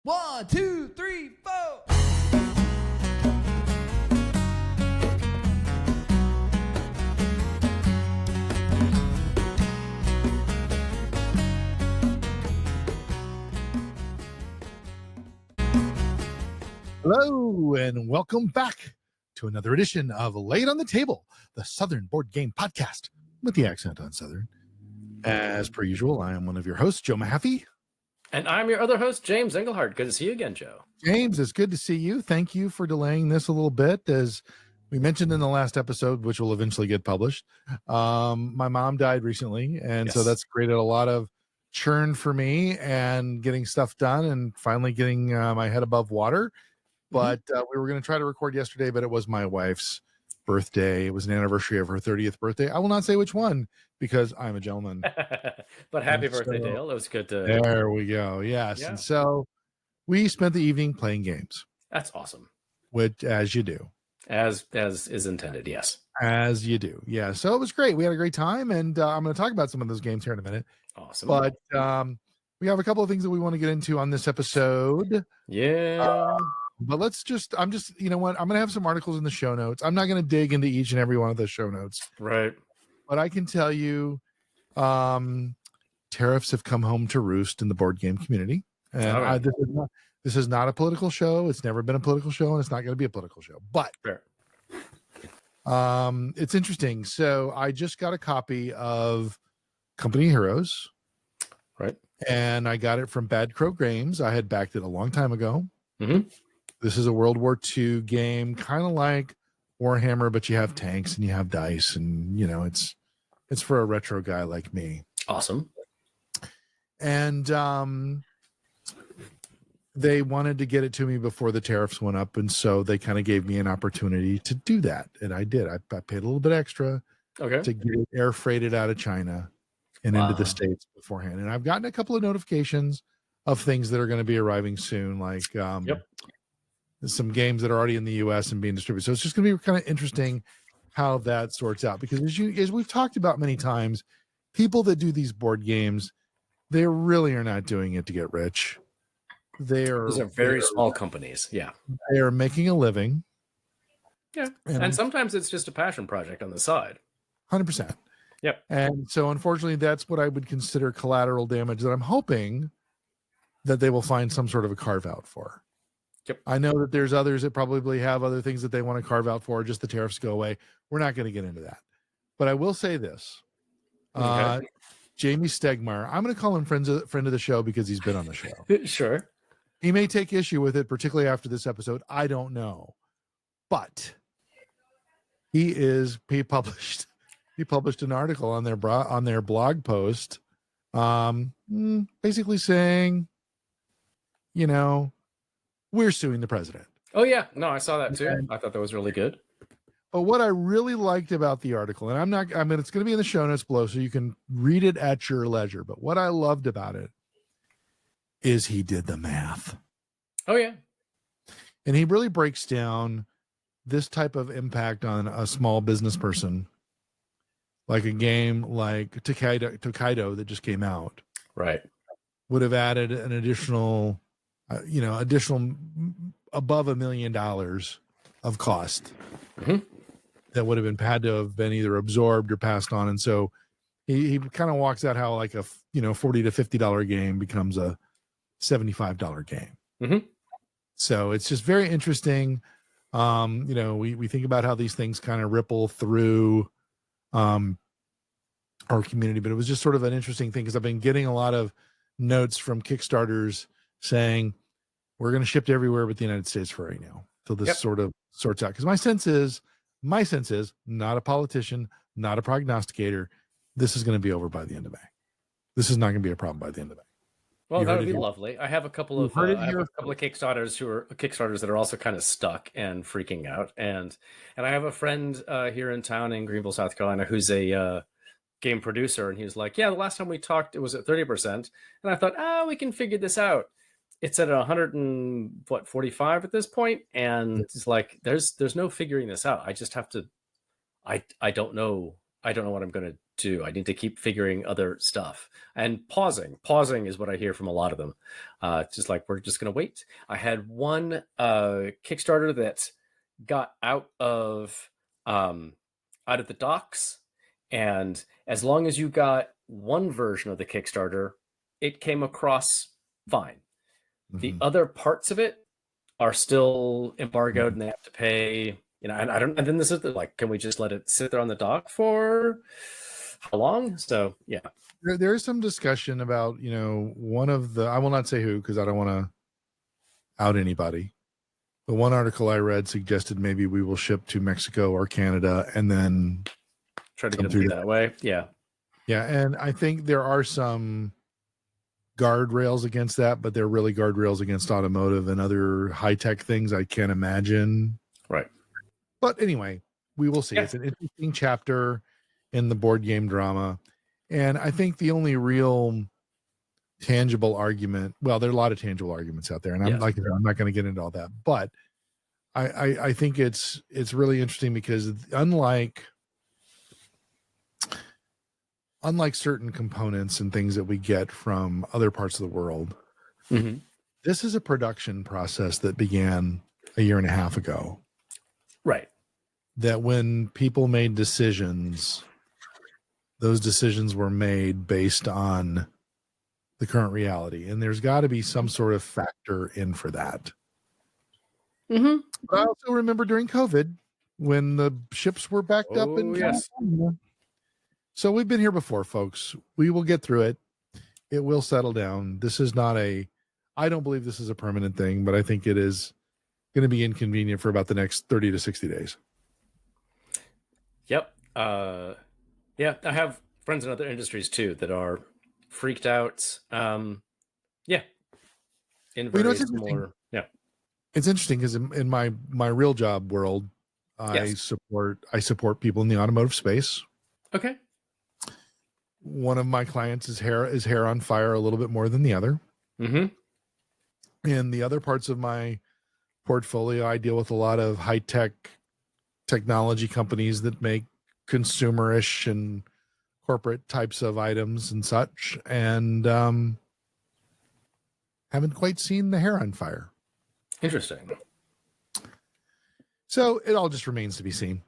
1, 2, 3, 4. Hello, and welcome back to another edition of Lay It on the Table, the Southern Board Game Podcast with the accent on Southern. As per usual, I am one of your hosts, Joe Mahaffey. And I'm your other host, James Engelhardt. Good to see you again, Joe. James, it's good to see you. Thank you for delaying this a little bit. As we mentioned in the last episode, which will eventually get published, my mom died recently, and so that's created a lot of churn for me and getting stuff done and finally getting my head above water. But we were going to try to record yesterday, but it was my wife's birthday. It was an anniversary of her 30th birthday. I will not say which one because I'm a gentleman. But happy birthday, Dale. It was good to... There we go. Yes. Yeah. And so we spent the evening playing games. That's awesome. Which, as you do. As is intended, yes. As you do. Yeah. So it was great. We had a great time, and I'm going to talk about some of those games here in a minute. Awesome. But we have a couple of things that we want to get into on this episode. Yeah. But I'm just, you know what? I'm going to have some articles in the show notes. I'm not going to dig into each and every one of the show notes. Right. But I can tell you, tariffs have come home to roost in the board game community. And this is not a political show. It's never been a political show, and it's not going to be a political show. But it's interesting. So I just got a copy of Company Heroes. Right. And I got it from Bad Crow Games. I had backed it a long time ago. Mm-hmm. This is a World War II game, kind of like Warhammer, but you have tanks and you have dice, and you know it's for a retro guy like me. Awesome. And they wanted to get it to me before the tariffs went up, and so they kind of gave me an opportunity to do that, and I did. I paid a little bit extra to get it air freighted out of China and into the States beforehand. And I've gotten a couple of notifications of things that are going to be arriving soon, like some games that are already in the US and being distributed. So it's just going to be kind of interesting how that sorts out, because as we've talked about many times, people that do these board games, they really are not doing it to get rich. These are very small companies. Yeah. They are making a living. Yeah. And sometimes it's just a passion project on the side. 100%. Yep. And so unfortunately, that's what I would consider collateral damage that I'm hoping that they will find some sort of a carve out for. Yep. I know that there's others that probably have other things that they want to carve out for, just the tariffs go away. We're not going to get into that. But I will say this. Jamie Stegmaier, I'm going to call him friend of the show because he's been on the show. Sure. He may take issue with it, particularly after this episode. I don't know. But he published an article on their blog post basically saying, you know, we're suing the president. Oh yeah, no, I saw that too. I thought that was really good. But what I really liked about the article, and it's going to be in the show notes below, so you can read it at your leisure. But what I loved about it is he did the math. Oh yeah, and he really breaks down this type of impact on a small business person, like a game like Tokaido that just came out. Right. Would have added an additional above $1 million of cost that would have had to have been either absorbed or passed on. And so he kind of walks out how like a $40 to $50 game becomes a $75 game. Mm-hmm. So it's just very interesting. We think about how these things kind of ripple through our community, but it was just sort of an interesting thing because I've been getting a lot of notes from Kickstarters saying we're going to ship to everywhere but the United States for right now till this sort of sorts out. Because my sense is, not a politician, not a prognosticator, this is going to be over by the end of May. This is not going to be a problem by the end of May. Well, that would be lovely. I have a couple of Kickstarters that are also kind of stuck and freaking out, and I have a friend here in town in Greenville, South Carolina, who's a game producer, and he was like, "Yeah, the last time we talked, it was at 30%," and I thought, we can figure this out. It's at 145 at this point, and it's like there's no figuring this out. I just have to. I don't know what I'm going to do. I need to keep figuring other stuff and pausing is what I hear from a lot of them. Just like, we're just going to wait. I had one Kickstarter that got out of the docks, and as long as you got one version of the Kickstarter, it came across fine. The other parts of it are still embargoed, and they have to pay, and I don't, and then this is like, can we just let it sit there on the dock for how long? So yeah, there is some discussion about, one of the, I will not say who, because I don't want to out anybody, but one article I read suggested maybe we will ship to Mexico or Canada and then try to get it through that way. Yeah. And I think there are some guardrails against that, but they're really guardrails against automotive and other high-tech things I can't imagine. Right. But anyway, we will see. Yeah. It's an interesting chapter in the board game drama. And I think the only real tangible argument, well, there are a lot of tangible arguments out there, and I'm not going to get into all that, but I think it's really interesting because unlike certain components and things that we get from other parts of the world, this is a production process that began a year and a half ago. Right. That when people made decisions, those decisions were made based on the current reality. And there's got to be some sort of factor in for that. But I also remember during COVID when the ships were backed up in California. So we've been here before, folks. We will get through it. It will settle down. This is not I don't believe this is a permanent thing, but I think it is going to be inconvenient for about the next 30 to 60 days. Yep. I have friends in other industries too that are freaked out. In very similar. Yeah. It's interesting because in my real job world, I support people in the automotive space. Okay. One of my clients is hair on fire a little bit more than the other. And the other parts of my portfolio, I deal with a lot of high-tech technology companies that make consumerish and corporate types of items and such, and haven't quite seen the hair on fire. Interesting. So it all just remains to be seen.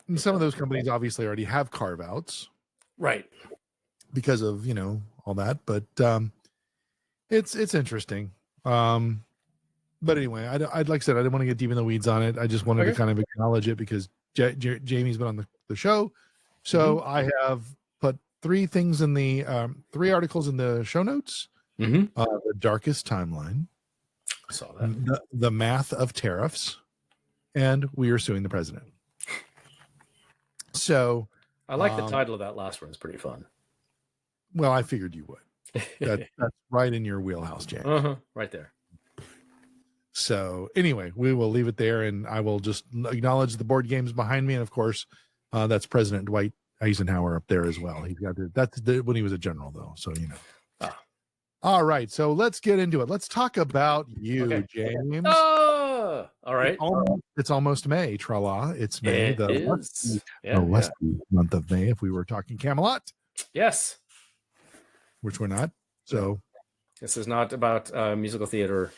And some of those companies obviously already have carve-outs. Right. Because of, all that. But it's interesting. But anyway, I'd like I said, I didn't want to get deep in the weeds on it. I just wanted to kind of acknowledge it because Jamie's been on the show. So I have put three articles in the show notes. The Darkest Timeline. I saw that. The Math of Tariffs. And We Are Suing the President. So I like the title of that last one. It's pretty fun. Well, I figured you would. That's right in your wheelhouse, James. Right there. So anyway, we will leave it there, and I will just acknowledge the board games behind me, and of course, that's President Dwight Eisenhower up there as well. He's got that's when he was a general, though. So All right, so let's get into it. Let's talk about you, James. Oh, all right. It's almost May, tra-la. It's May, the lusty month of May. If we were talking Camelot, yes, which we're not. So this is not about musical theater,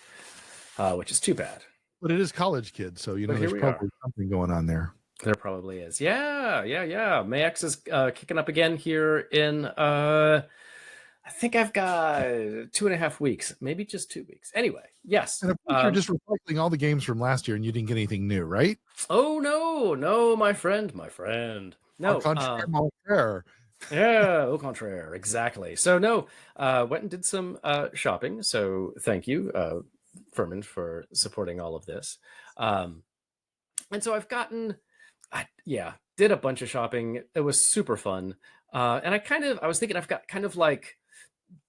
which is too bad. But it is college kids, so there's probably something going on there. There probably is. Yeah. MayX is kicking up again here in I think I've got 2.5 weeks, maybe just 2 weeks. Anyway, yes. And of course you're just reflecting all the games from last year, and you didn't get anything new, right? Oh no, my friend. No, au contraire. Yeah, au contraire, exactly. So no, went and did some shopping. So thank you, Furman, for supporting all of this. And so I've did a bunch of shopping. It was super fun. And I was thinking I've got kind of like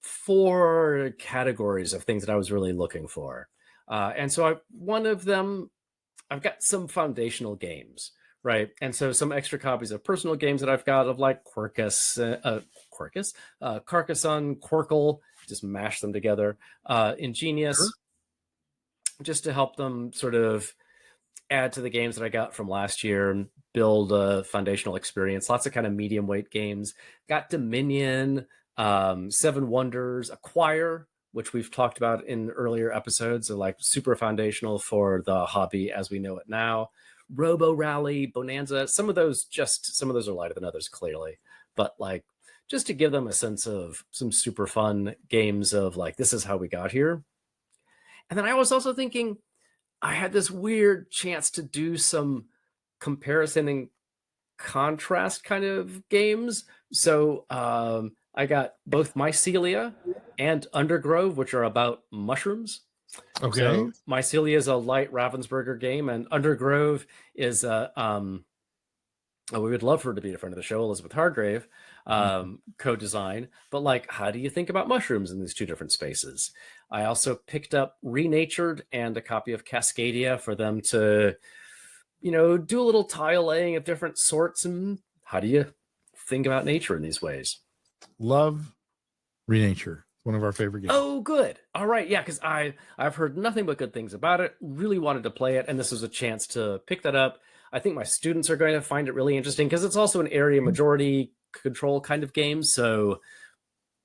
4 categories of things that I was really looking for. And so one of them, I've got some foundational games, right? And so some extra copies of personal games that I've got of like Carcassonne, Quirkle, just mash them together. Ingenious, just to help them sort of add to the games that I got from last year and build a foundational experience. Lots of kind of medium weight games. Got Dominion, Seven Wonders, Acquire, which we've talked about in earlier episodes, are like super foundational for the hobby as we know it now. Robo Rally, Bonanza, some of those are lighter than others, clearly, but like just to give them a sense of some super fun games of like, this is how we got here. And then I was also thinking, I had this weird chance to do some comparison and contrast kind of games. So I got both Mycelia and Undergrove, which are about mushrooms. Okay. So Mycelia is a light Ravensburger game, and Undergrove is we would love for her to be a friend of the show, Elizabeth Hargrave, co-design. But like, how do you think about mushrooms in these two different spaces? I also picked up Renatured and a copy of Cascadia for them to, do a little tile laying of different sorts. And how do you think about nature in these ways? Love Renature. One of our favorite games. Oh, good. All right. Yeah, because I've heard nothing but good things about it. Really wanted to play it, and this was a chance to pick that up. I think my students are going to find it really interesting because it's also an area majority control kind of game. So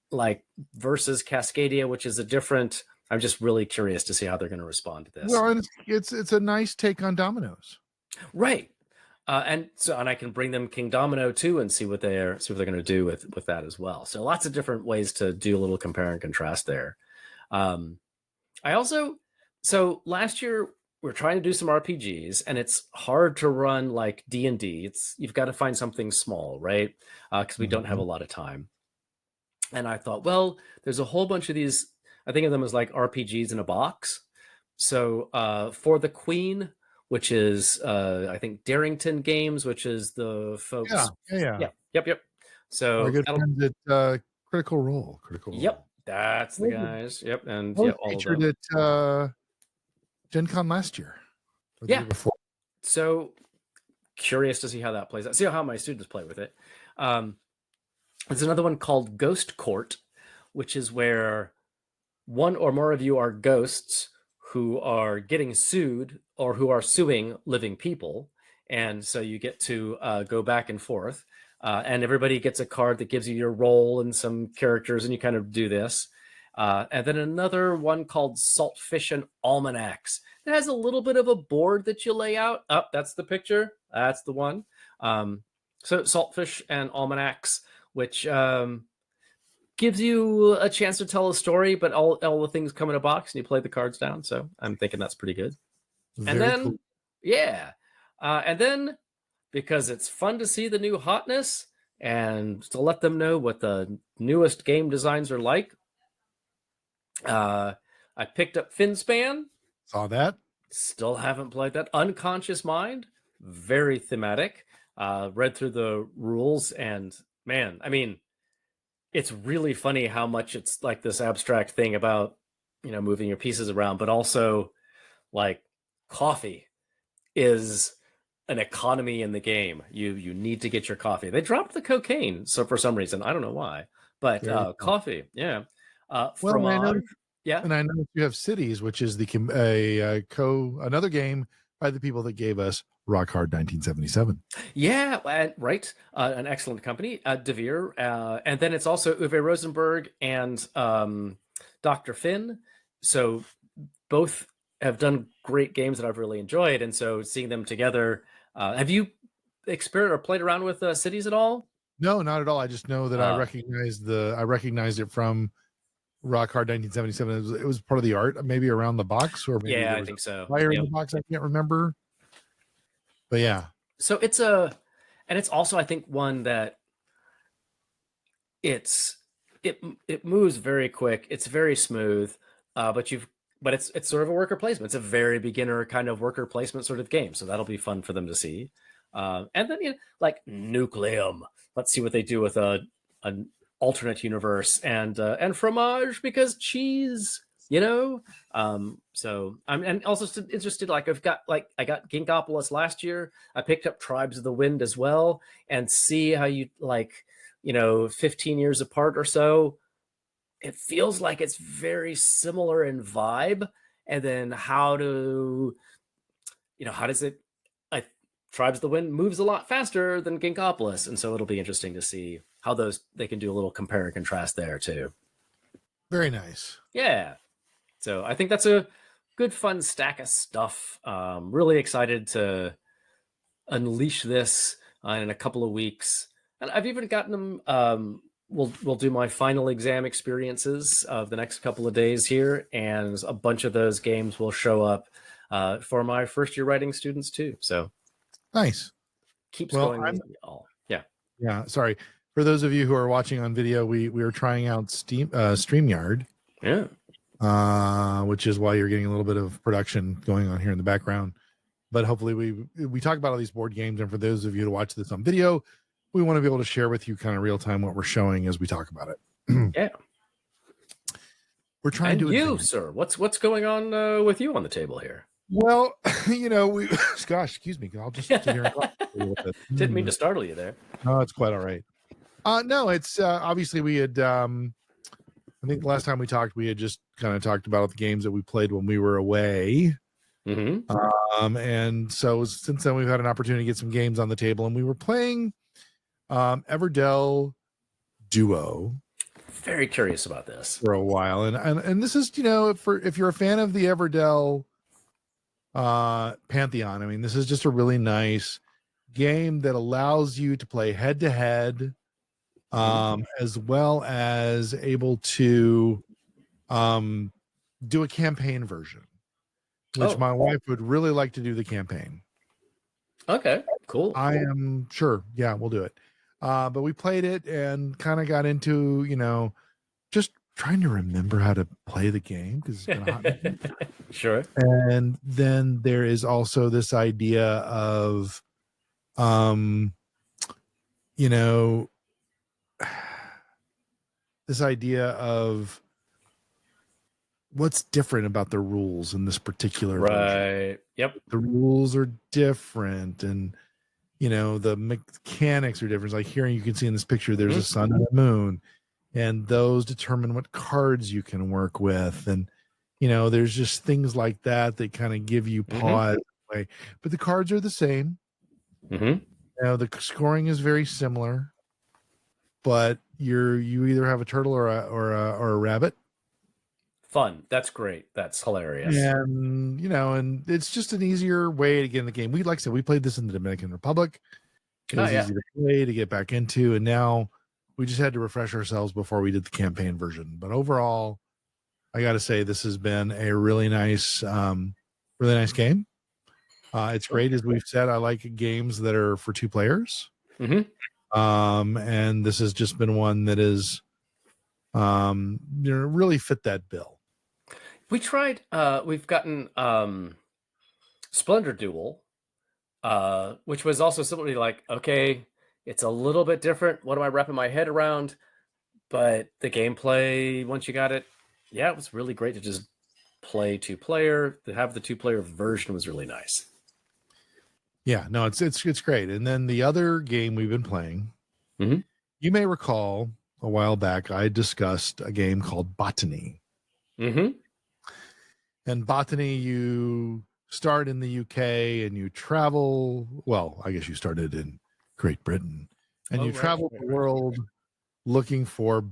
like versus Cascadia, which is a different, I'm just really curious to see how they're going to respond to this. Well, and it's a nice take on dominoes. Right. And I can bring them King Domino too and see what they're going to do with that as well. So lots of different ways to do a little compare and contrast there. So last year we're trying to do some RPGs, and it's hard to run like D&D. You've got to find something small, right? Because we don't have a lot of time. And I thought, well, there's a whole bunch of these. I think of them as like RPGs in a box. So For the Queen, which is I think Darrington Games, which is the folks. Yeah. Yep. So our good friends at Critical Role. Yep, that's the guys. Yep, and all featured at Gen Con last year. Or the year before. So curious to see how that plays out. See how my students play with it. There's another one called Ghost Court, which is where one or more of you are ghosts who are getting sued or who are suing living people. And so you get to go back and forth. And everybody gets a card that gives you your role and some characters, and you kind of do this. And then another one called Saltfish and Almanacs. It has a little bit of a board that you lay out. Oh, that's the picture. That's the one. So Saltfish and Almanacs, which gives you a chance to tell a story, but all the things come in a box and you play the cards down. So I'm thinking that's pretty good. And then because it's fun to see the new hotness and to let them know what the newest game designs are like, I picked up Finspan. Saw that. Still haven't played that. Unconscious Mind, very thematic. Read through the rules, and man, I mean, it's really funny how much it's like this abstract thing about, moving your pieces around, but also like coffee is an economy in the game. You need to get your coffee. They dropped the cocaine, so for some reason, I don't know why, but coffee, yeah. Fromage, and I know you have Cities, which is another game by the people that gave us Rock Hard 1977. Yeah, right. An excellent company, Devere, and then it's also Uwe Rosenberg and Dr. Finn. So both have done great games that I've really enjoyed, and so seeing them together. Have you experienced or played around with Cities at all? No, not at all. I just know that I recognized it from Rock Hard 1977. It was part of the art, maybe around the box, or maybe I think so. Fire in the box. I can't remember, but yeah. So it's also I think one that it moves very quick. It's very smooth, but it's sort of a worker placement. It's a very beginner kind of worker placement sort of game. So that'll be fun for them to see. And then like Nucleum. Let's see what they do with an alternate universe, and Fromage, because cheese, So I'm and also interested. Like I got Ginkopolis last year. I picked up Tribes of the Wind as well, and see how you 15 years apart or so. It feels like it's very similar in vibe, and then how to how does it? Tribes of the Wind moves a lot faster than Ginkopolis, and so it'll be interesting to see how they can do a little compare and contrast there too. Very nice. Yeah. So I think that's a good, fun stack of stuff. Really excited to unleash this in a couple of weeks. And I've even gotten them. We'll do my final exam experiences of the next couple of days here, and a bunch of those games will show up for my first year writing students too. So nice. Keeps going with all. Yeah. Yeah. Sorry. For those of you who are watching on video, we are trying out StreamYard. Yeah. Which is why you're getting a little bit of production going on here in the background. But hopefully we talk about all these board games, and for those of you to watch this on video, we want to be able to share with you kind of real time what we're showing as we talk about it. Yeah. We're trying to you, sir. What's going on with you on the table here? Well, we gosh, excuse me. I'll just didn't mean to startle you there. No, it's quite all right. No, it's obviously we had I think the last time we talked, we had just kind of talked about the games that we played when we were away. Mm-hmm. And so since then we've had an opportunity to get some games on the table, and we were playing Everdell Duo. Very curious about this for a while, and this is if you're a fan of the Everdell pantheon, I mean, this is just a really nice game that allows you to play head to head, as well as able to do a campaign version, which my wife would really like to do the campaign. Okay, cool. I am sure. Yeah, we'll do it. But we played it and kind of got into, just trying to remember how to play the game because it's been a hot minute. Sure. And then there is also this idea of, this idea of what's different about the rules in this particular version. Yep. The rules are different, and the mechanics are different. Like here, you can see in this picture, there's a sun and a moon, and those determine what cards you can work with. And, there's just things like that kind of give you pause. But the cards are the same. The scoring is very similar, but you either have a turtle or a rabbit. Fun. That's great. That's hilarious. And, and it's just an easier way to get in the game. Like I said, we played this in the Dominican Republic. It was easy to play, to get back into. And now we just had to refresh ourselves before we did the campaign version. But overall, I got to say, this has been a really nice game. It's great. As we've said, I like games that are for two players. And this has just been one that is, really fit that bill. We tried, we've gotten Splendor Duel, which was also simply like, okay, it's a little bit different. What am I wrapping my head around? But the gameplay, once you got it, it was really great to just play two-player. To have the two-player version was really nice. Yeah, no, it's great. And then the other game we've been playing, you may recall a while back, I discussed a game called Botany. And Botany, you start in the UK and you travel. Well, I guess you started in Great Britain, and you travel the world looking for,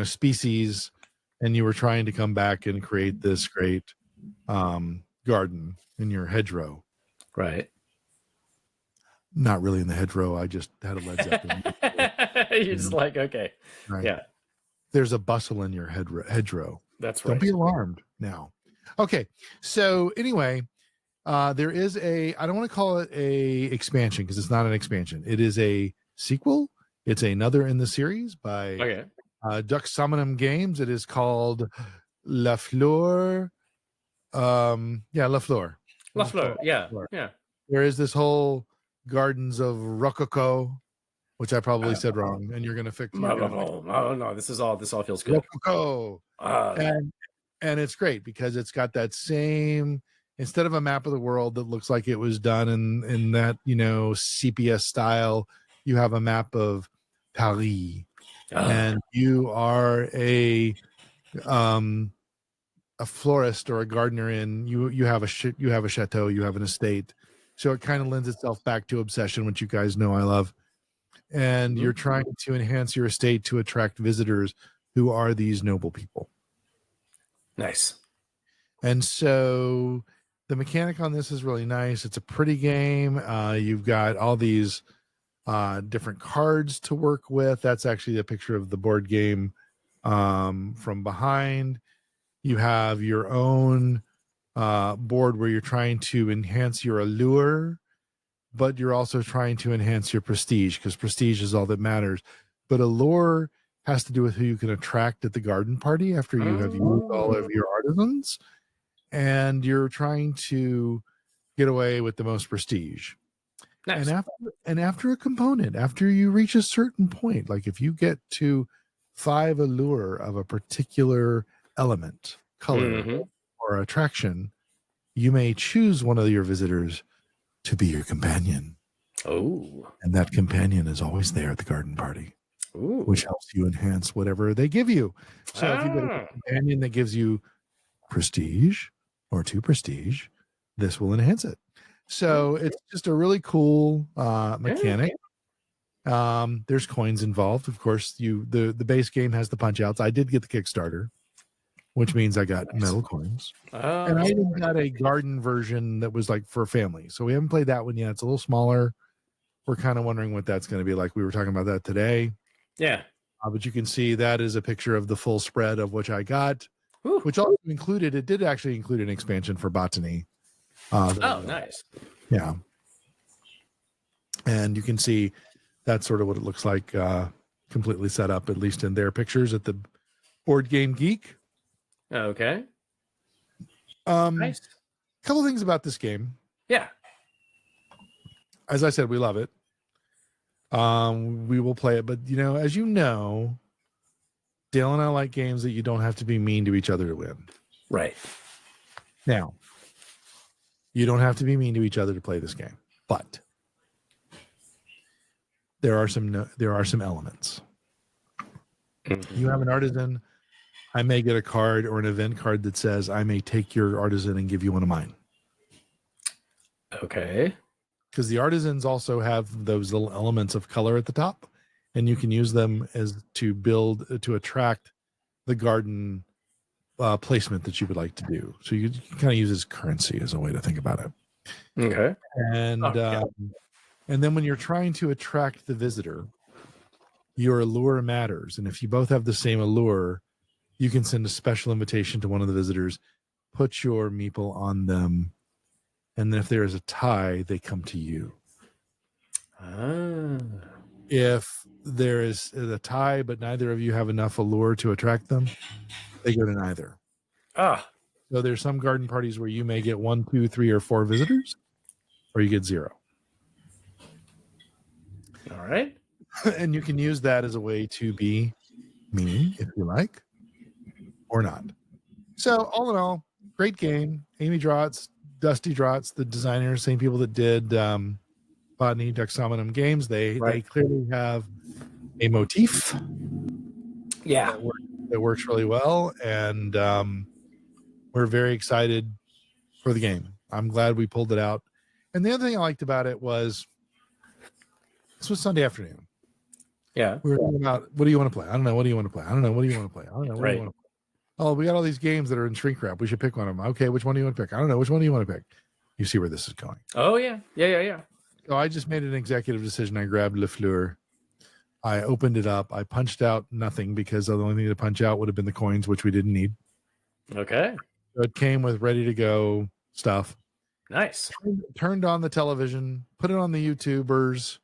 species, and you were trying to come back and create this great garden in your hedgerow. Right. Not really in the hedgerow. I just had a Led Zeppelin. You're just like, okay. Right. Yeah. There's a bustle in your hedgerow. That's right. Don't be alarmed now. Okay. So anyway, there is I don't want to call it a expansion because it's not an expansion. It is a sequel. It's another in the series by Duck Summonum Games. It is called La Fleur. La Fleur. La Fleur. Yeah. Yeah. There is this whole Gardens of Rococo, which I probably said wrong, and you're going to fix it. No, this all feels good. Rococo. And it's great because it's got that same, instead of a map of the world that looks like it was done in that, sepia style, you have a map of Paris. And you are a a florist or a gardener in, you have a chateau, you have an estate. So it kind of lends itself back to obsession, which you guys know I love. And you're trying to enhance your estate to attract visitors who are these noble people. Nice. And so the mechanic on this is really nice. It's a pretty game. You've got all these different cards to work with. That's actually a picture of the board game from behind. You have your own board where you're trying to enhance your allure, but you're also trying to enhance your prestige, because prestige is all that matters. But allure has to do with who you can attract at the garden party after you have used all of your artisans, and you're trying to get away with the most prestige. Nice. And after a component, after you reach a certain point, like if you get to 5 allure of a particular element, color, or attraction, you may choose one of your visitors to be your companion. Oh. And that companion is always there at the garden party, which helps you enhance whatever they give you. So if you get a companion that gives you prestige or 2 prestige, this will enhance it. So it's just a really cool mechanic. There's coins involved. Of course, the base game has the punch outs. I did get the Kickstarter, which means I got metal coins. And I even got a garden version that was like for family. So we haven't played that one yet. It's a little smaller. We're kind of wondering what that's going to be like. We were talking about that today. Yeah. But you can see that is a picture of the full spread of which I got, which also included, it did actually include an expansion for botany. Nice. Yeah. And you can see that's sort of what it looks like completely set up, at least in their pictures at the Board Game Geek. Okay. Nice. Couple things about this game. Yeah. As I said, we love it. We will play it, but as you know, Dale and I like games that you don't have to be mean to each other to win. Right. Now, you don't have to be mean to each other to play this game, but there are some elements. You have an artisan. I may get a card or an event card that says I may take your artisan and give you one of mine. Okay. Because the artisans also have those little elements of color at the top, and you can use them as to attract the garden placement that you would like to do. So you can kind of use as currency as a way to think about it. Okay. And and then when you're trying to attract the visitor, your allure matters. And if you both have the same allure, you can send a special invitation to one of the visitors, put your meeple on them, and then if there is a tie, they come to you. If there is a tie, but neither of you have enough allure to attract them, they go to neither. So there's some garden parties where you may get 1, 2, 3, or 4 visitors, or you get 0. All right. And you can use that as a way to be mean, if you like, or not. So all in all, great game. Amy Drotz, Dusty Drotz, the designers, same people that did Botany Duxominum games. They clearly have a motif. Yeah. That works really well. And we're very excited for the game. I'm glad we pulled it out. And the other thing I liked about it was this was Sunday afternoon. Yeah. We were thinking about, what do you want to play? I don't know. What do you want to play? I don't know. What do you want to play? I don't know. What do you want to play? Oh, we got all these games that are in shrink wrap. We should pick one of them. Okay, which one do you want to pick? I don't know. Which one do you want to pick? You see where this is going. Oh, yeah. Yeah. So I just made an executive decision. I grabbed Le Fleur. I opened it up. I punched out nothing because the only thing to punch out would have been the coins, which we didn't need. Okay. So it came with ready to go stuff. Nice. Turned on the television, put it on the YouTubers.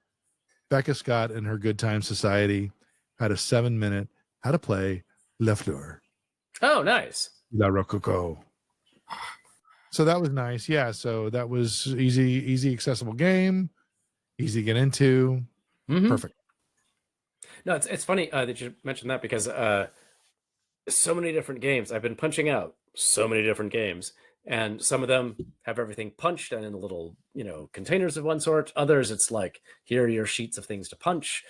Becca Scott and her Good Time Society had a 7-minute how to play Le Fleur. Oh, nice. La Rococo. So that was nice. Yeah. So that was easy, accessible game, easy to get into. Perfect. No, it's funny that you mentioned that because so many different games. I've been punching out so many different games, and some of them have everything punched and in little, containers of one sort. Others, it's like, here are your sheets of things to punch.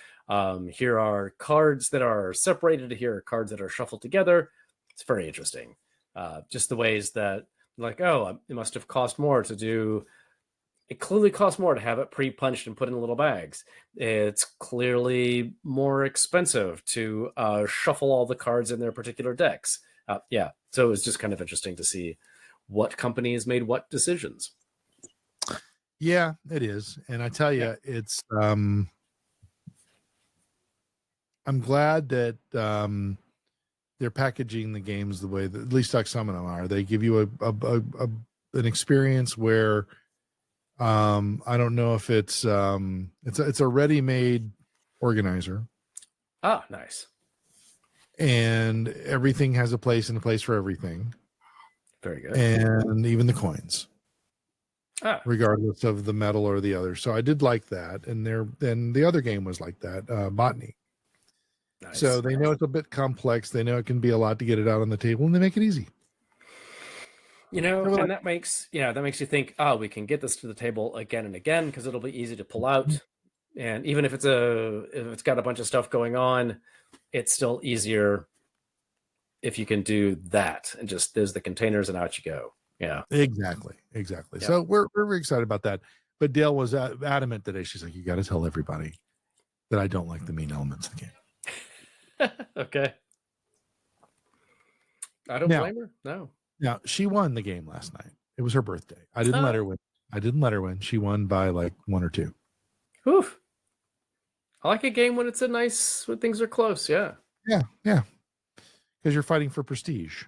Here are cards that are separated. Here are cards that are shuffled together. It's very interesting. Just the ways that, like, oh, it must have cost more to do. It clearly costs more to have it pre-punched and put in little bags. It's clearly more expensive to shuffle all the cards in their particular decks. Yeah, so it's just kind of interesting to see what companies made what decisions. Yeah, it is. And I tell you, it's I'm glad that they're packaging the games the way that at least like some of them are. They give you an experience where I don't know if it's a ready-made organizer. Ah, nice. And everything has a place and a place for everything. Very good. And even the coins. Regardless of the metal or the other. So I did like that. And the other game was like that, Botany. Nice. So they know it's a bit complex. They know it can be a lot to get it out on the table, and they make it easy. You know, and that makes you think, oh, we can get this to the table again and again because it'll be easy to pull out. And even if it's got a bunch of stuff going on, it's still easier if you can do that and just there's the containers and out you go. Yeah, exactly. Yeah. So we're very excited about that. But Dale was adamant today. She's like, you got to tell everybody that I don't like the mean elements of the game. Okay. I don't blame her. No. Now she won the game last night. It was her birthday. I didn't let her win. She won by like 1 or 2. Whew. I like a game when when things are close. Yeah. Yeah. Because you're fighting for prestige.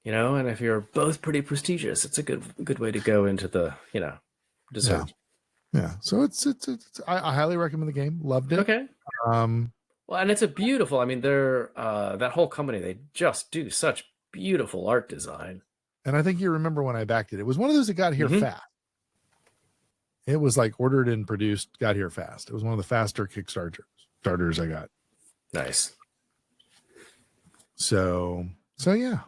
You know, and if you're both pretty prestigious, it's a good way to go into the, dessert. Yeah. So it's I highly recommend the game. Loved it. Okay. Well, and it's a beautiful, I mean, they're that whole company, they just do such beautiful art design. And I think you remember when I backed it. It was one of those that got here fast. It was like ordered and produced, got here fast. It was one of the faster Kickstarters I got. Nice. So yeah.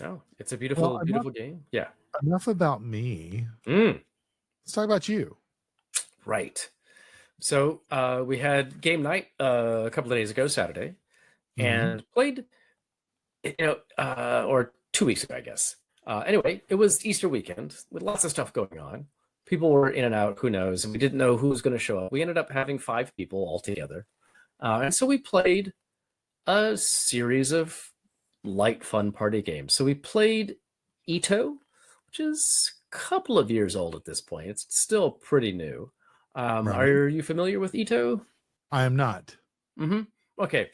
Oh, it's a beautiful game. Yeah. Enough about me. Let's talk about you. Right. So we had game night a couple of days ago, Saturday, and played, or 2 weeks ago, I guess. Anyway, it was Easter weekend with lots of stuff going on. People were in and out, who knows, and we didn't know who was going to show up. We ended up having 5 people all together. And so we played a series of light, fun party games. So we played Ito, which is a couple of years old at this point. It's still pretty new. Right. Are you familiar with Ito? I am not. Okay.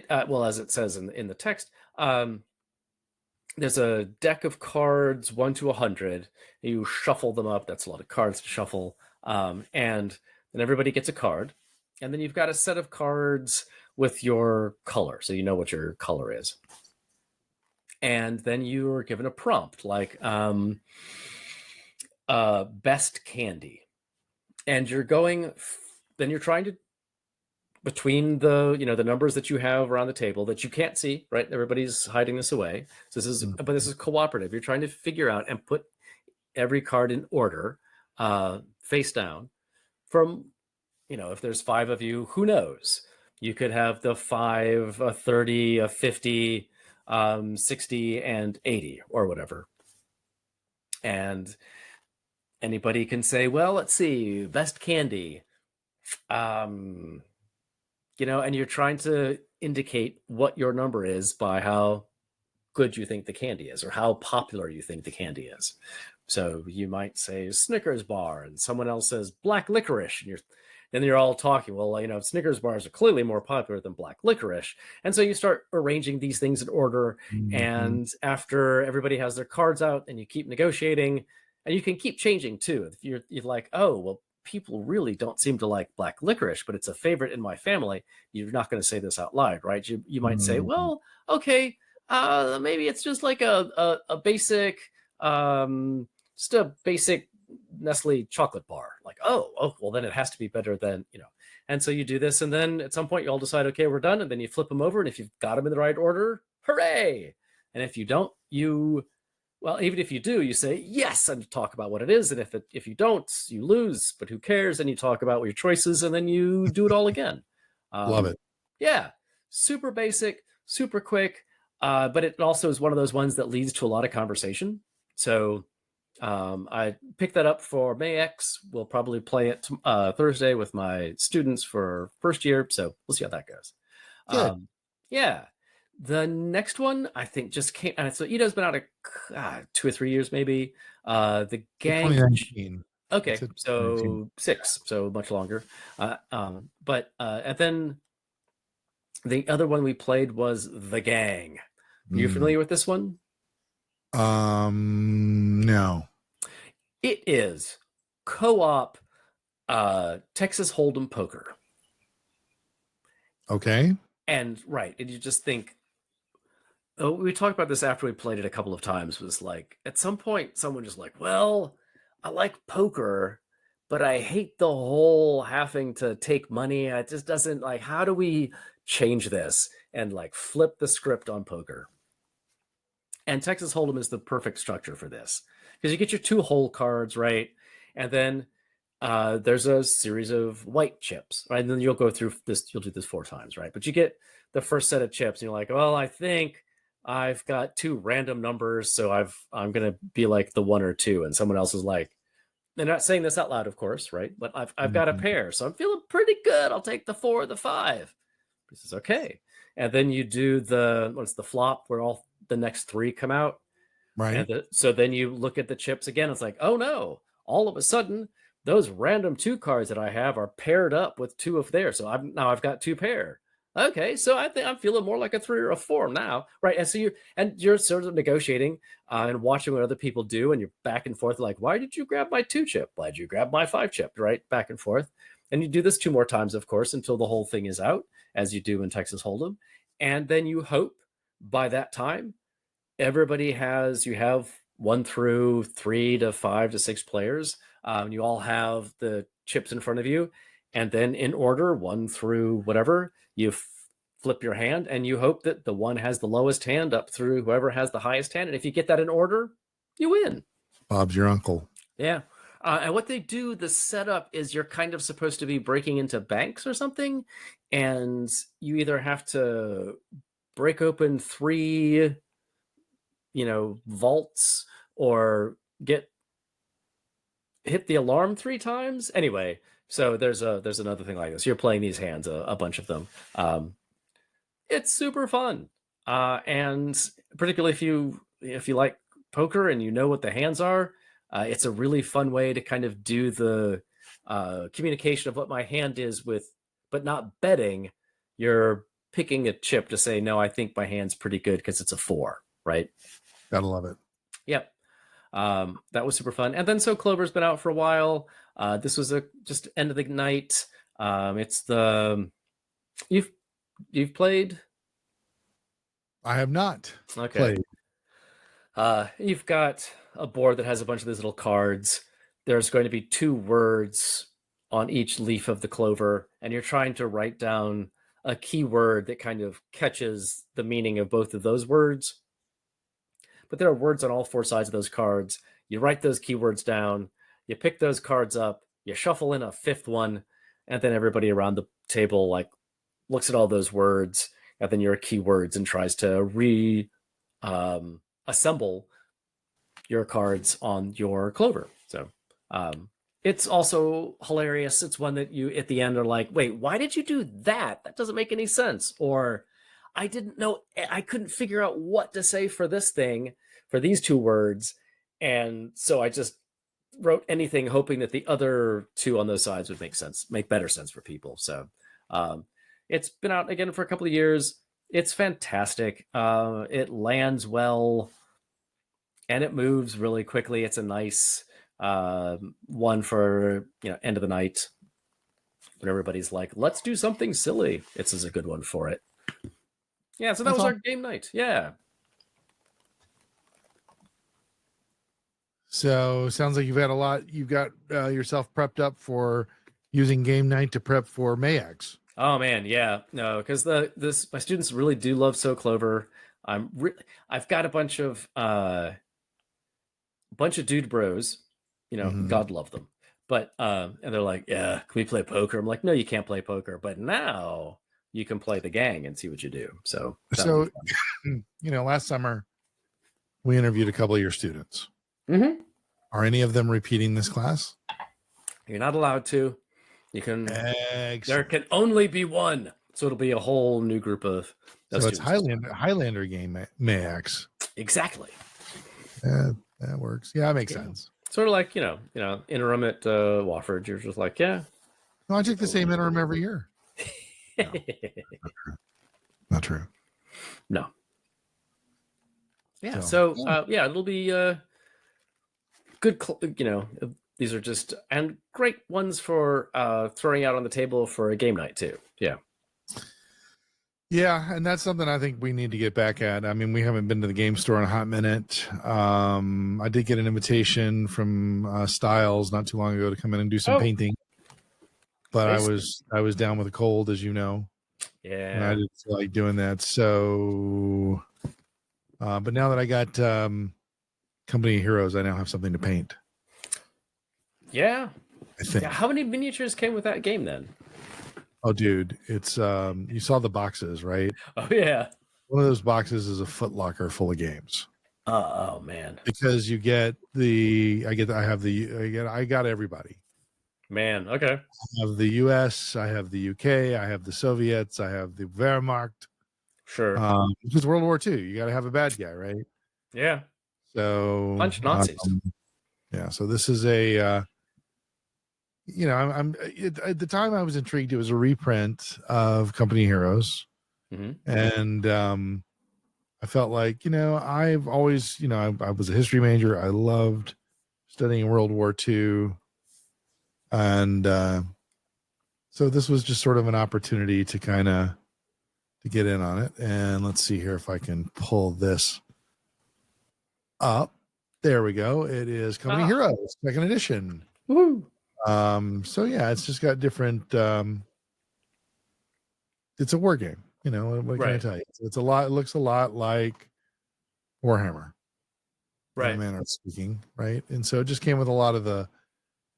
Well, as it says in the text, there's a deck of cards, 1 to 100. You shuffle them up. That's a lot of cards to shuffle. And then everybody gets a card. And then you've got a set of cards with your color. So you know what your color is. And then you're given a prompt like best candy. And you're going, then you're trying to, between the numbers that you have around the table that you can't see, right? Everybody's hiding this away. So this is cooperative. You're trying to figure out and put every card in order, face down. From, if there's 5 of you, who knows? You could have the 5, a 30, a 50, 60, and 80, or whatever. And anybody can say, well, let's see, best candy. And you're trying to indicate what your number is by how good you think the candy is or how popular you think the candy is. So you might say Snickers bar and someone else says black licorice, and then you're all talking, well, Snickers bars are clearly more popular than black licorice. And so you start arranging these things in order. And after everybody has their cards out and you keep negotiating, and you can keep changing too. If you're like, oh, well, people really don't seem to like black licorice, but it's a favorite in my family. You're not going to say this out loud, right? You might say, well, okay, maybe it's just like a basic, just a basic Nestle chocolate bar. Like, oh, well, then it has to be better than, And so you do this, and then at some point you all decide, okay, we're done, and then you flip them over, and if you've got them in the right order, hooray! And if you don't, well, even if you do, you say yes and talk about what it is. And if you don't, you lose, but who cares? And you talk about your choices and then you do it all again. Love it. Yeah. super basic, super quick, but it also is one of those ones that leads to a lot of conversation. So I picked that up for MayX. We'll probably play it Thursday with my students for first year. So we'll see how that goes. Yeah. The next one I think just came, and so Ito's been out 2 or 3 years maybe. The Gang. 2019. Okay, so 6, so much longer. And then the other one we played was The Gang. Are you familiar with this one? No. It is co-op Texas Hold'em poker. Okay. And you just think, we talked about this after we played it a couple of times, was like, at some point, someone just like, well, I like poker, but I hate the whole having to take money. It just doesn't, like, how do we change this and like flip the script on poker? And Texas Hold'em is the perfect structure for this, because you get your 2 hole cards, right? And then there's a series of white chips, right? And then you'll go through this, you'll do this 4 times, right? But you get the first set of chips and you're like, well, I think I've got 2 random numbers, so I'm going to be like the 1 or 2. And someone else is like, they're not saying this out loud, of course, right? But I've got a pair, so I'm feeling pretty good. I'll take the 4 or the 5. This is okay. And then you do what's the flop, where all the next 3 come out. Right. And so then you look at the chips again. It's like, oh no, all of a sudden those random 2 cards that I have are paired up with 2 of theirs. So I've got 2 pair. Okay, so I think I'm feeling more like a 3 or a 4 now, right? And so you're sort of negotiating and watching what other people do, and you're back and forth like, why did you grab my 2 chip? Why did you grab my 5 chip? Right, back and forth. And you do this 2 more times, of course, until the whole thing is out, as you do in Texas Hold'em. And then you hope by that time you have 1 through 3 to 5 to 6 players. You all have the chips in front of you, and then in order 1 through whatever, you flip your hand and you hope that the one has the lowest hand up through whoever has the highest hand. And if you get that in order, you win. Bob's your uncle. Yeah. And what they do, the setup is you're kind of supposed to be breaking into banks or something, and you either have to break open 3 vaults or hit the alarm 3 times. Anyway, so there's another thing like this. You're playing these hands, a bunch of them. It's super fun, and particularly if you like poker and you know what the hands are, it's a really fun way to kind of do the communication of what my hand is but not betting. You're picking a chip to say, no, I think my hand's pretty good because it's a 4, right? Gotta love it. Yep. That was super fun. And then So Clover's been out for a while. This was just end of the night. It's you've played? I have not played. You've got a board that has a bunch of these little cards. There's going to be 2 words on each leaf of the clover, and you're trying to write down a keyword that kind of catches the meaning of both of those words. But there are words on all 4 sides of those cards. You write those keywords down, you pick those cards up, you shuffle in a 5th one, and then everybody around the table like looks at all those words and then your keywords and tries to assemble your cards on your clover. So it's also hilarious. It's one that you at the end are like, wait, why did you do that? That doesn't make any sense. Or I didn't know, I couldn't figure out what to say for this thing, for these 2 words. And so I just wrote anything hoping that the other 2 on those sides would make better sense for people. So it's been out again for a couple of years. It's fantastic. It lands well and it moves really quickly. It's a nice one for end of the night when everybody's like, let's do something silly. This is a good one for it. Yeah, so that was our game night. Yeah. So sounds like you've got a lot. You've got yourself prepped up for using game night to prep for MayX. Oh man, yeah, no, because my students really do love So Clover. I've got a bunch of dude bros, God love them, but and they're like, yeah, can we play poker? I'm like, no, you can't play poker, but now you can play the gang and see what you do. So last summer we interviewed a couple of your students. Mm-hmm. Are any of them repeating this class? You're not allowed to. You can. Excellent. There can only be one, so it'll be a whole new group of. So it's Highlander game MayX. Exactly. That works. Yeah, that makes sense. Sort of like interim at Wofford. You're just like, yeah. No, I take the same interim every year. No. Not true. No. Yeah. So it'll be good. These are just and great ones for throwing out on the table for a game night too. Yeah. Yeah, and that's something I think we need to get back at. I mean, we haven't been to the game store in a hot minute. I did get an invitation from Styles not too long ago to come in and do some painting, but I was down with a cold, as you know. Yeah, and I didn't feel like doing that. So, but now that I got Company of Heroes, I now have something to paint. Yeah, I think. Yeah, how many miniatures came with that game then? Oh, dude, it's you saw the boxes, right? Oh yeah. One of those boxes is a Foot Locker full of games. Oh man. Because you get I got everybody. Man, okay. I have the US, I have the UK, I have the Soviets, I have the Wehrmacht. Sure. Because World War II, you got to have a bad guy, right? Yeah. So punch Nazis. Yeah. So this is a. At the time I was intrigued. It was a reprint of Company Heroes, and I felt like I've always I was a history major. I loved studying World War II, and so this was just sort of an opportunity to to get in on it. And let's see here if I can pull this up. There we go. It is Company Heroes, second edition. Woo! So yeah, it's just got different it's a war game, what can I tell you? It looks a lot like Warhammer. Right. In a manner of speaking, right? And so it just came with a lot of the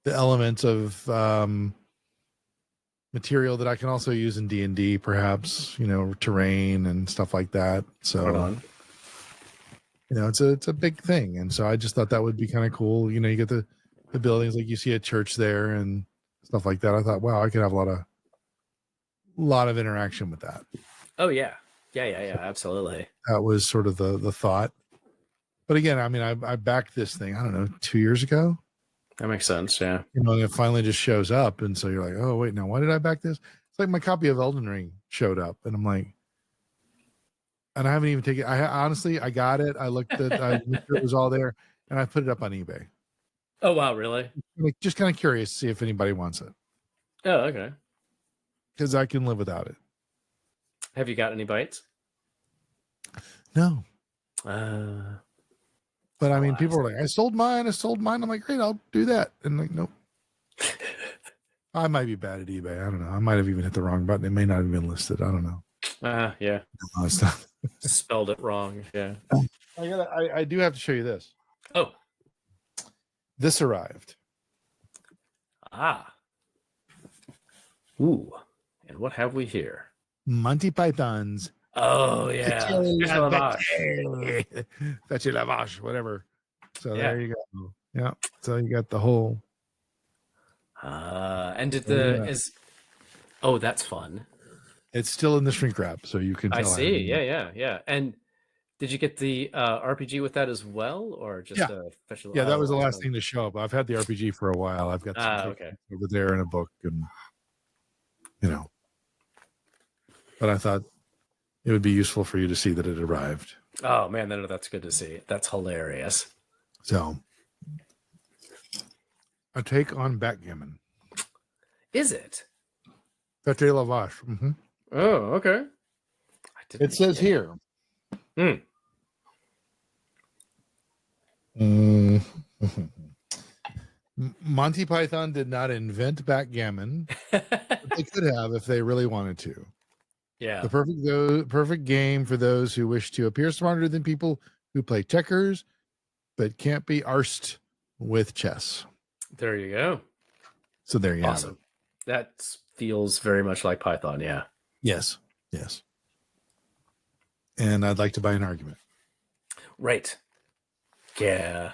elements of material that I can also use in D&D, perhaps, terrain and stuff like that. So it's a big thing. And so I just thought that would be kind of cool. You get the buildings, like you see a church there and stuff like that. I thought, wow, I could have a lot of interaction with that. Oh yeah. Yeah, absolutely. That was sort of the thought. But again, I mean, I backed this thing, I don't know, 2 years ago. That makes sense. Yeah. And it finally just shows up. And so you're like, oh wait, now why did I back this? It's like my copy of Elden Ring showed up and I'm like, and I haven't even taken, I got it. I looked at, it was all there and I put it up on eBay. Oh wow, really? Just kind of curious to see if anybody wants it. Oh, okay. Because I can live without it. Have you got any bites? No. But I mean, wow. people are like, I sold mine. I'm like, great, I'll do that. And like, nope. I might be bad at eBay. I don't know. I might have even hit the wrong button. It may not have been listed. I don't know. Yeah. No, it's not. Spelled it wrong. Yeah. I do have to show you this. Oh. This arrived. Ooh. And what have we here? Monty Python's. Oh, yeah. Fetchy Lavage, whatever. So there you go. Yeah. So you got the whole. And did that's fun. It's still in the shrink wrap, so you can tell. I see. Yeah. And did you get the RPG with that as well, or just a special? Yeah, that was the last thing to show up. I've had the RPG for a while. I've got some over there in a book, and But I thought it would be useful for you to see that it arrived. Oh man, that's good to see. That's hilarious. So, a take on backgammon. Is it? Fetchy Lavage. Mm-hmm. Oh, okay. It says here. Monty Python did not invent backgammon, but they could have if they really wanted to. Yeah. The perfect game for those who wish to appear smarter than people who play checkers, but can't be arsed with chess. There you go. So there you have it. That feels very much like Python, yeah. Yes. Yes. And I'd like to buy an argument. Right. Yeah.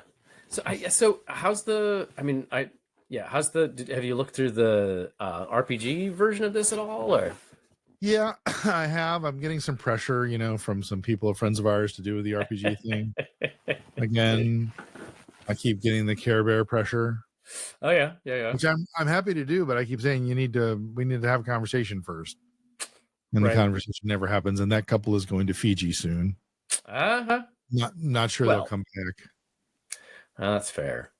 So how's the? I mean, how's the? Have you looked through the RPG version of this at all, or? Yeah, I have. I'm getting some pressure, from some people, friends of ours, to do the RPG thing. Again, I keep getting the Care Bear pressure. Oh yeah. Which I'm happy to do, but I keep saying we need to have a conversation first. And right. The conversation never happens, and that couple is going to Fiji soon. Not sure they'll come back. That's fair.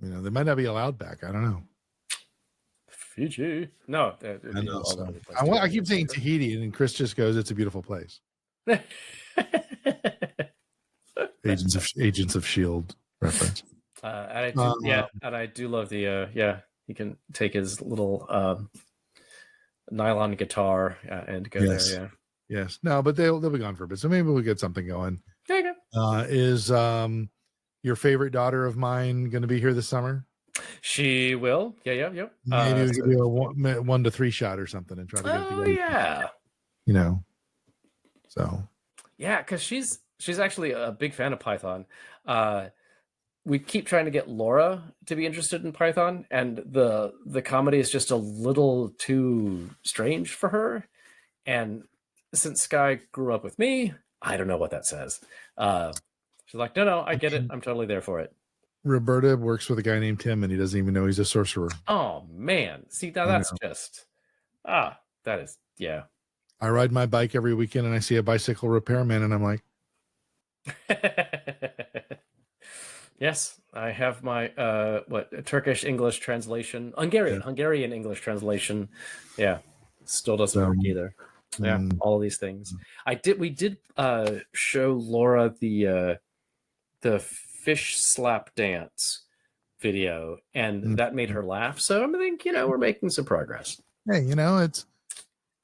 They might not be allowed back. I don't know. Fiji? No. I know. So. I keep saying Tahiti, and Chris just goes, "It's a beautiful place." Agents of Shield reference. And I do love the he can take his little nylon guitar and go there. Yeah. Yes. No, but they'll be gone for a bit, so maybe we'll get something going. There you go. Is your favorite daughter of mine going to be here this summer? She will. Yeah. Maybe we could do a 1 to 3 shot or something and try to get it together. Yeah. So. Yeah, because she's actually a big fan of Python. We keep trying to get Laura to be interested in Python, and the comedy is just a little too strange for her. And since Sky grew up with me, I don't know what that says. She's like, no, I get it. I'm totally there for it. Roberta works with a guy named Tim, and he doesn't even know he's a sorcerer. Oh man, see now that's just that is yeah. I ride my bike every weekend, and I see a bicycle repairman, and I'm like, yes, I have my Turkish English translation, Hungarian English translation. Yeah, still doesn't work either. Yeah, all these things. We did show Laura the fish slap dance video, and that made her laugh. So I think we're making some progress. Hey, it's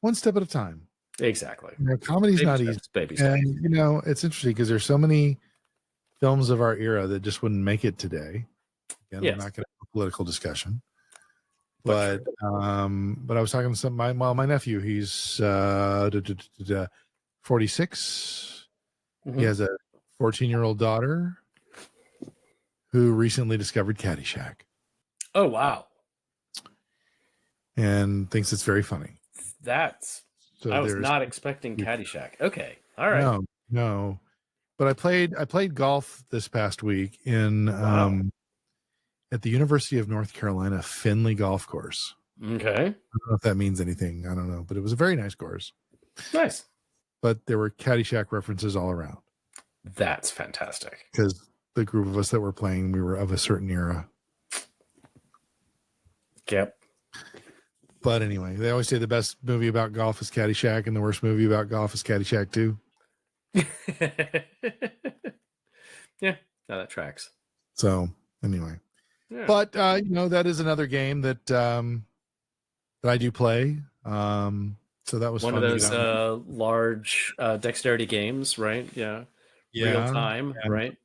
one step at a time. Exactly. Comedy's not easy. Baby steps. And it's interesting because there's so many films of our era that just wouldn't make it today. Again, we're not going to have a political discussion. But I was talking to my nephew. He's 46. He has a 14-year-old daughter who recently discovered Caddyshack. Oh wow! And thinks it's very funny. I was not expecting Caddyshack. Okay, all right. No. But I played golf this past week in at the University of North Carolina Finley Golf Course. Okay. I don't know if that means anything. I don't know, but it was a very nice course. Nice. But there were Caddyshack references all around. That's fantastic. Because the group of us that were playing, we were of a certain era. Yep. But anyway, they always say the best movie about golf is Caddyshack, and the worst movie about golf is Caddyshack 2. Yeah, no, that tracks. So anyway, but that is another game that I do play. So that was one fun of those large dexterity games, right? Yeah. Real time, right?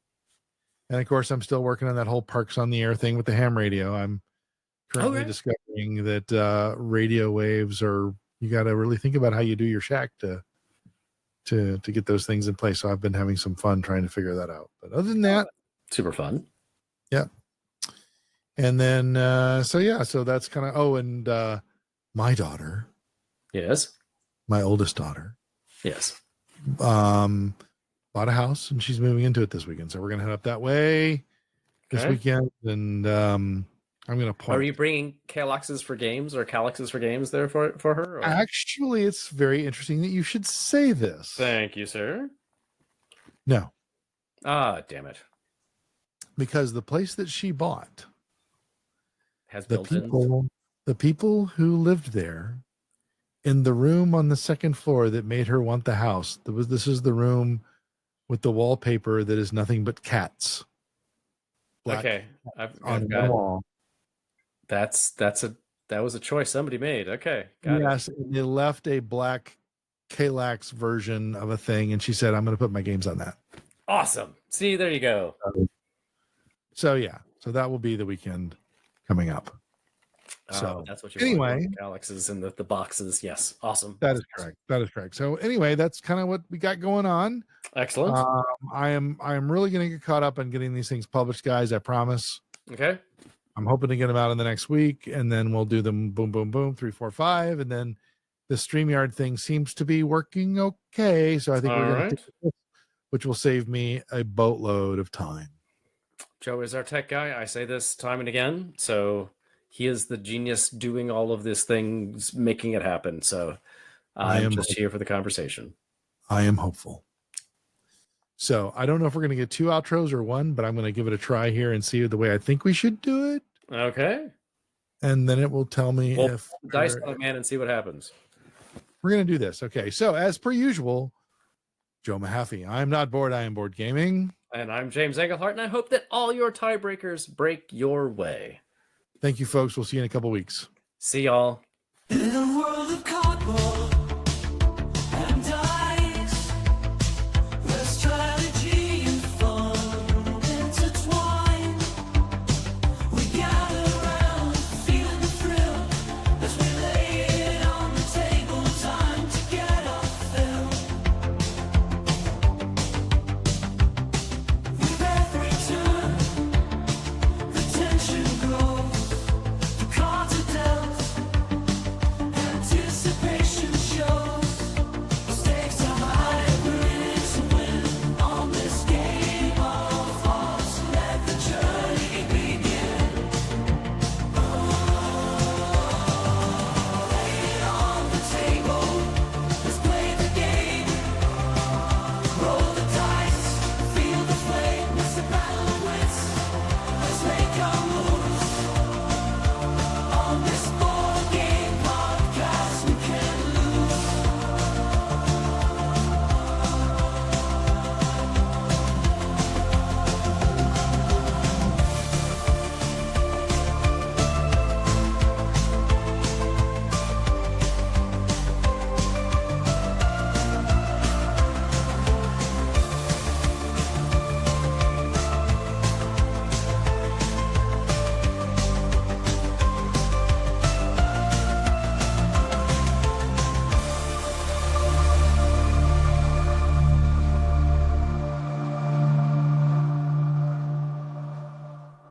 And of course, I'm still working on that whole Parks on the Air thing with the ham radio. I'm currently discovering that radio waves you got to really think about how you do your shack to get those things in place. So I've been having some fun trying to figure that out. But other than that, super fun. Yeah. And then, so that's kind of, and my daughter. Yes. My oldest daughter. Yes. Bought a house and she's moving into it this weekend. So we're going to head up that way this weekend. And I'm going to point. Are you bringing Calyxes for games or Calyxes for games there for her? Or? Actually, it's very interesting that you should say this. Thank you, sir. No. Ah, damn it. Because the place that she bought has the people who lived there in the room on the second floor that made her want the house. This is the room with the wallpaper that is nothing but cats. Okay. On the wall. That was a choice somebody made. Okay. Got it. And they left a black Kallax version of a thing, and she said, I'm going to put my games on that. Awesome. See, there you go. So that will be the weekend coming up. So that's what you anyway, want. Galaxies and the boxes. Yes. Awesome. that is correct. That is correct. So anyway, that's kind of what we got going on. Excellent. I am really going to get caught up on getting these things published, guys. I promise. Okay. I'm hoping to get them out in the next week, and then we'll do them boom, boom, boom, 3, 4, 5, and then the StreamYard thing seems to be working okay. So I think we're going to do this, which will save me a boatload of time. Joe is our tech guy. I say this time and again. So he is the genius doing all of these things, making it happen. So I'm just here for the conversation. I am hopeful. So I don't know if we're going to get 2 outros or 1, but I'm going to give it a try here and see the way I think we should do it. Okay. And then it will tell me if dice on it, man, and see what happens. We're going to do this. Okay. So as per usual, Joe Mahaffey, I'm not bored. I am bored gaming. And I'm James Engelhardt, and I hope that all your tiebreakers break your way. Thank you, folks. We'll see you in a couple weeks. See y'all. In a world of cardboard.